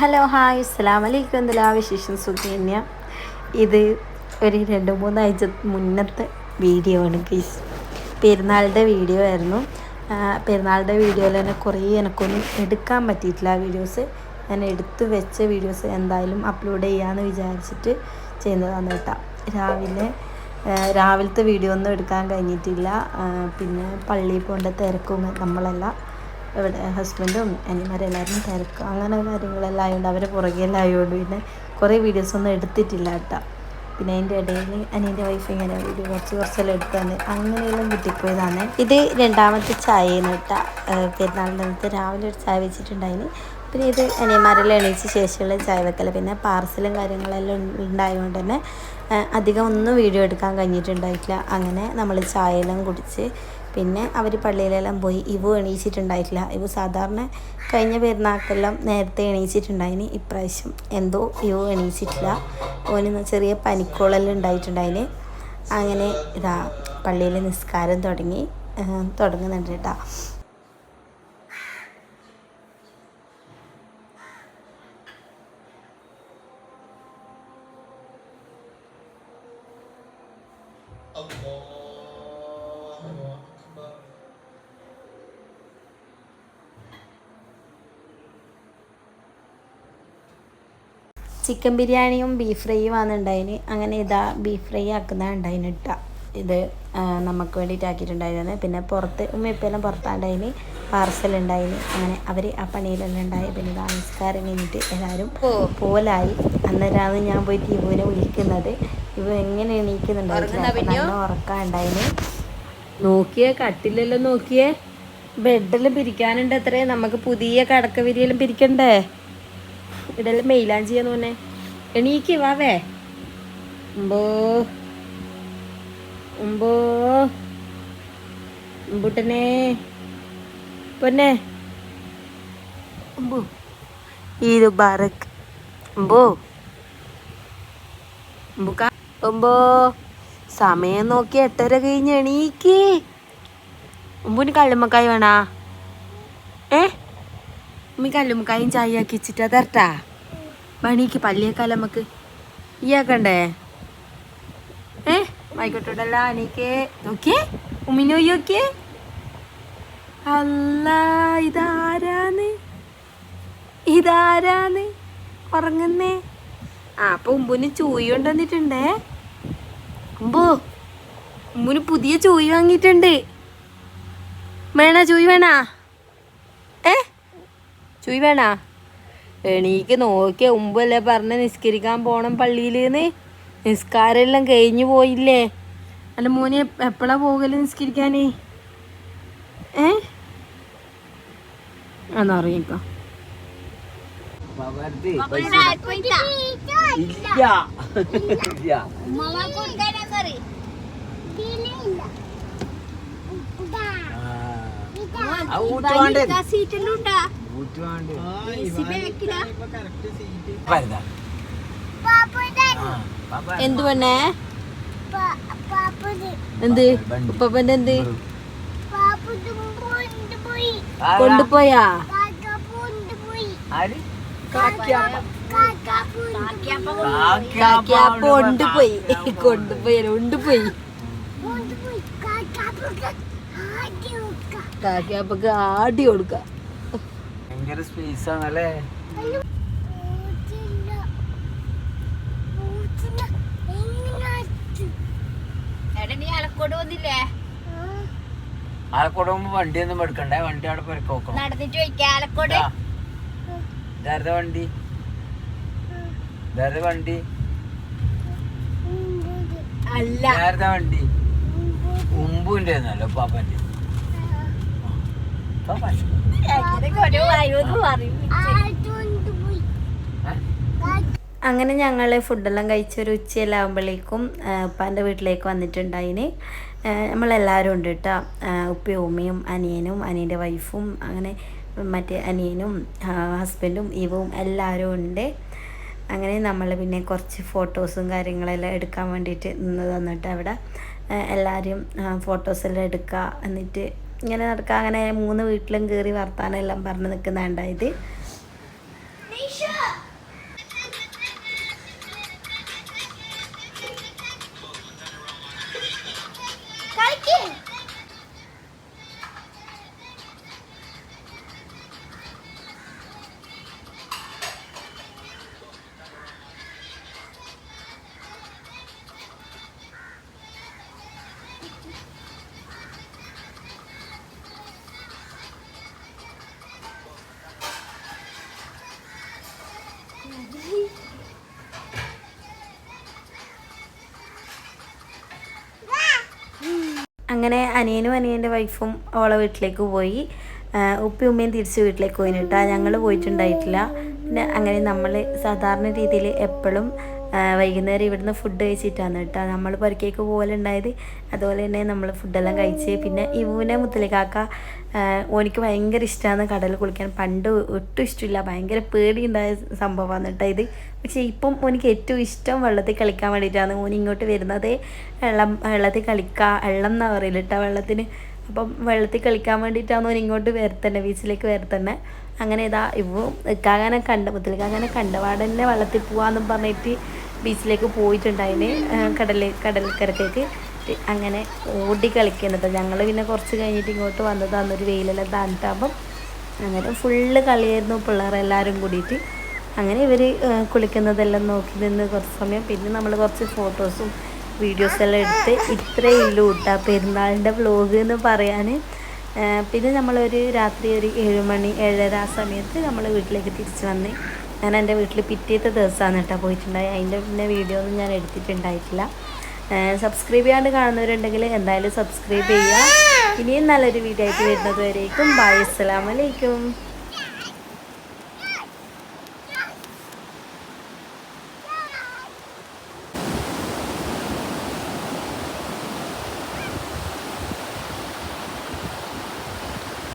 Hello hi അസ്സലാമു അലൈക്കും. എന്തെല്ലാ വിശേഷം? സുഖന്യ. ഇത് ഒരു 2-3 ആഴ്ച മുന്നത്തെ വീഡിയോ ആണ് ഗൈസ്. പെരുന്നാളുടെ വീഡിയോ ആയിരുന്നു. പെരുന്നാളുടെ വീഡിയോയിൽ തന്നെ കുറേ എനിക്കൊന്നും എടുക്കാൻ പറ്റിയിട്ടില്ല. വീഡിയോസ് ഞാൻ എടുത്തു വെച്ച വീഡിയോസ് എന്തായാലും അപ്ലോഡ് ചെയ്യാമെന്ന് വിചാരിച്ചിട്ട് ചെയ്യുന്നതാണ് കേട്ടോ. രാവിലത്തെ വീഡിയോ ഒന്നും എടുക്കാൻ കഴിഞ്ഞിട്ടില്ല. പിന്നെ പള്ളിയിൽ പോകേണ്ട തിരക്കും നമ്മളെല്ലാം ഇവിടെ ഹസ്ബൻഡും അനിയന്മാരെല്ലാവരും തിരക്കും അങ്ങനെ കാര്യങ്ങളെല്ലാം ആയതുകൊണ്ട് അവരെ പുറകെല്ലാം ആയതുകൊണ്ട് പിന്നെ കുറേ വീഡിയോസൊന്നും എടുത്തിട്ടില്ല കേട്ടോ. പിന്നെ അതിൻ്റെ ഇടയിൽ അനിയൻ്റെ വൈഫ് ഇങ്ങനെ വീഡിയോ കുറച്ചെല്ലാം എടുത്താണ്, അങ്ങനെയെല്ലാം കിട്ടിപ്പോയതാണ്. ഇത് രണ്ടാമത്തെ ചായയാണ് കേട്ടോ. പെരുന്നാളിൻ്റെ രാവിലെ ഒരു ചായ വെച്ചിട്ടുണ്ടായിന്. പിന്നെ ഇത് അനിയന്മാരെല്ലാം എണീച്ച ശേഷമുള്ള ചായ വെക്കൽ. പിന്നെ പാർസലും കാര്യങ്ങളെല്ലാം ഉണ്ടായതുകൊണ്ട് തന്നെ അധികം ഒന്നും വീഡിയോ എടുക്കാൻ കഴിഞ്ഞിട്ടുണ്ടായിട്ടില്ല. അങ്ങനെ നമ്മൾ ചായയെല്ലാം കുടിച്ച് പിന്നെ അവർ പള്ളിയിലെല്ലാം പോയി. ഇവ എണീച്ചിട്ടുണ്ടായിട്ടില്ല. ഇവ സാധാരണ കഴിഞ്ഞ പെരുന്നാൾക്കെല്ലാം നേരത്തെ എണീച്ചിട്ടുണ്ടായിന്. ഇപ്രാവശ്യം എന്തോ ഇവ എണീച്ചിട്ടില്ല. ഓന് ചെറിയ പനിക്കോളെല്ലാം ഉണ്ടായിട്ടുണ്ടായിന്. അങ്ങനെ ഇതാ പള്ളിയിൽ നിസ്കാരം തുടങ്ങുന്നുണ്ട് കേട്ടോ. ചിക്കൻ ബിരിയാണിയും ബീഫ് ഫ്രൈയും ആണ് ഉണ്ടായിന്. അങ്ങനെ ഇതാ ബീഫ് ഫ്രൈ ആക്കുന്നതാണ് ഉണ്ടായിന് കേട്ടോ. ഇത് നമുക്ക് വേണ്ടിയിട്ട് ആക്കിയിട്ടുണ്ടായിരുന്നു. പിന്നെ പുറത്ത് ഉമ്മയെല്ലാം പുറത്താണ്ടായിന്, പാർസൽ ഉണ്ടായിന്. അങ്ങനെ അവർ ആ പണിയിലെല്ലാം ഉണ്ടായി. പിന്നെ ഇതാ നമസ്കാരം കഴിഞ്ഞിട്ട് എല്ലാവരും പോലായി. അന്നേരമാണ് ഞാൻ പോയിട്ട് ഇവനെ വിളിക്കുന്നത്. ഇവ എങ്ങനെ എണീക്കുന്നുണ്ടായിട്ടില്ല, നല്ല ഉറക്കമുണ്ടായിന്. നോക്കിയേ കട്ടിലെല്ലാം നോക്കിയേ, ബെഡെല്ലാം പിരിക്കാനുണ്ട്. അത്രേ നമുക്ക് പുതിയ കടക്ക വിരിയെല്ലാം പിരിക്കണ്ടേ. ഇതെല്ലാം മെയിലാൻ ചെയ്യാന്ന് പറഞ്ഞേ. എണീക്ക് വാവേ. ഉമ്പൂട്ടനെ പൊന്നെ ഈദ് മുബാറക്. സമയം നോക്കി 8:30 കഴിഞ്ഞ് എണീക്ക്. ഉമ്പൂന് കല്ലുമ്മക്കായി വേണാ? ഉമ്മി കല്ലുമ്മക്കായും ചായ ആക്കി വെച്ചിട്ടാ തരട്ടാ. പണിക്ക് പള്ളിയേക്കാലം നമുക്ക് ഈയാക്കണ്ടേ? ആയിക്കോട്ടല്ല. എണീക്കേ. നോക്കിയേ ഉമ്മിനെ നോക്കിയേ. അല്ല ഇതാരാന്ന് ഉറങ്ങുന്നേ. അപ്പൊ ഉമ്പുന് ചൂയി കൊണ്ടുവന്നിട്ടുണ്ടേ. ഉമ്പുന് പുതിയ ചൂയി വാങ്ങിയിട്ടുണ്ട്. ചൂയി വേണാ? ചൂയി വേണാ? എണീക്ക്. നോക്കിയ ഉമ്പല്ലേ പറഞ്ഞ നിസ്കരിക്കാൻ പോണം പള്ളിയിലെന്ന്. നിസ്കാരെല്ലാം കഴിഞ്ഞു പോയില്ലേ? അല്ല മോനെ എപ്പോഴാ പോകല് നിസ്കരിക്കാന്? അറിയിക്കോ. എന്ത് പെണ്ണേ? എന്ത് ഉപ്പന്റെ എന്ത് കൊണ്ടുപോയാ? കൊണ്ടുപോയി കാക്കിയപ്പക്ക് ആടി കൊടുക്ക. ഭയങ്കര സ്പേസ് ആണല്ലേ. ആലക്കോട് പോകുമ്പോ വണ്ടിയൊന്നും എടുക്കണ്ടേ? വണ്ടി അവിടെ പെരക്കോക്കണം. നടന്നിട്ട് ആലക്കോട് വണ്ടി വണ്ടി അല്ല വണ്ടി ഉമ്പുന്റെ ഒന്നല്ലോ പാപ്പന്റെ. അങ്ങനെ ഞങ്ങൾ ഫുഡെല്ലാം കഴിച്ചൊരു ഉച്ചയെല്ലാം ആകുമ്പോഴേക്കും ഉപ്പാൻ്റെ വീട്ടിലേക്ക് വന്നിട്ടുണ്ടായിന്. നമ്മളെല്ലാവരും ഉണ്ട് കേട്ടോ. ഉപ്പയും ഉമ്മയും അനിയനും അനിയൻ്റെ വൈഫും അങ്ങനെ മറ്റേ അനിയനും ഹസ്ബൻഡും ഇവവും എല്ലാവരും ഉണ്ട്. അങ്ങനെ നമ്മൾ പിന്നെ കുറച്ച് ഫോട്ടോസും കാര്യങ്ങളെല്ലാം എടുക്കാൻ വേണ്ടിയിട്ട് നിന്ന് തന്നിട്ട് അവിടെ എല്ലാവരും ഫോട്ടോസെല്ലാം എടുക്കുക. എന്നിട്ട് ഇങ്ങനെ നടക്കുക. അങ്ങനെ 3 വീട്ടിലും കയറി വർത്താനെല്ലാം പറഞ്ഞ് നിൽക്കുന്നുണ്ടായത്. അങ്ങനെ അനിയനും അനിയൻ്റെ വൈഫും ഓളെ വീട്ടിലേക്ക് പോയി. ഉപ്പയും ഉമ്മയും തിരിച്ച് വീട്ടിലേക്ക് പോയിട്ടാ, ഞങ്ങൾ പോയിട്ടുണ്ടായിട്ടില്ല. പിന്നെ അങ്ങനെ നമ്മൾ സാധാരണ രീതിയിൽ എപ്പോഴും വൈകുന്നേരം ഇവിടുന്ന് ഫുഡ് കഴിച്ചിട്ടാണ് കേട്ടോ നമ്മൾ പുറക്കേക്ക് പോകലുണ്ടായത്. അതുപോലെ തന്നെ നമ്മൾ ഫുഡെല്ലാം കഴിച്ച് പിന്നെ ഇവനെ മുത്തലിക്കാക്ക ഓനിക്ക് ഭയങ്കര ഇഷ്ടമാണ് കടലിൽ കുളിക്കാൻ. പണ്ട് ഒട്ടും ഇഷ്ടമില്ല, ഭയങ്കര പേടിയുണ്ടായ സംഭവമാണ് കേട്ടോ ഇത്. പക്ഷേ ഇപ്പം ഓനിക്ക് ഏറ്റവും ഇഷ്ടം വെള്ളത്തിൽ കളിക്കാൻ വേണ്ടിയിട്ടാണ്. ഓൻ ഇങ്ങോട്ട് വരുന്നതേ വെള്ളത്തിൽ വെള്ളം എന്നാ പറയില്ല കേട്ടോ വെള്ളത്തിന്. അപ്പം വെള്ളത്തിൽ കളിക്കാൻ വേണ്ടിയിട്ടാണ് ഓൻ ഇങ്ങോട്ട് വരത്തന്നെ, ബീച്ചിലേക്ക് വരത്തന്നെ. അങ്ങനെ ഇതാ ഇപ്പോൾ ഇക്കാകാനെ മുത്തലിക്കാകാനെ കണ്ടപാടന്നെ വെള്ളത്തിൽ പോവാമെന്നും പറഞ്ഞിട്ട് ബീച്ചിലേക്ക് പോയിട്ടുണ്ടായിന്, കടൽക്കരക്കേക്ക്. അങ്ങനെ ഓടി കളിക്കുന്നത്. ഞങ്ങൾ പിന്നെ കുറച്ച് കഴിഞ്ഞിട്ട് ഇങ്ങോട്ട് വന്നതാണ്, ഒരു വെയിലെല്ലാം താഴ്ത്താകുമ്പം. അങ്ങനെ ഫുള്ള് കളിയായിരുന്നു പിള്ളേരെല്ലാവരും കൂടിയിട്ട്. അങ്ങനെ ഇവർ കുളിക്കുന്നതെല്ലാം നോക്കി നിന്ന് കുറച്ച് സമയം. പിന്നെ നമ്മൾ കുറച്ച് ഫോട്ടോസും വീഡിയോസെല്ലാം എടുത്ത് ഇത്രയേ ഉള്ളൂ കേട്ടോ പെരുന്നാളിൻ്റെ വ്ലോഗ് എന്ന് പറയാൻ. പിന്നെ നമ്മളൊരു രാത്രി ഒരു 7 മണി 7:30 ആ സമയത്ത് നമ്മൾ വീട്ടിലേക്ക് തിരിച്ച് വന്ന്. ഞാൻ എൻ്റെ വീട്ടിൽ പിറ്റേത്തെ ദിവസമാണ് കേട്ടോ പോയിട്ടുണ്ടായി. അതിൻ്റെ പിന്നെ വീഡിയോ ഒന്നും ഞാൻ എടുത്തിട്ടുണ്ടായിട്ടില്ല. സബ്സ്ക്രൈബ് ചെയ്യാണ്ട് കാണുന്നവരുണ്ടെങ്കിൽ എന്തായാലും സബ്സ്ക്രൈബ് ചെയ്യുക. ഇനിയും നല്ലൊരു വീഡിയോ ആയിട്ട് വരുന്നത് വരേക്കും ബൈ, അസ്സലാമു അലൈക്കും.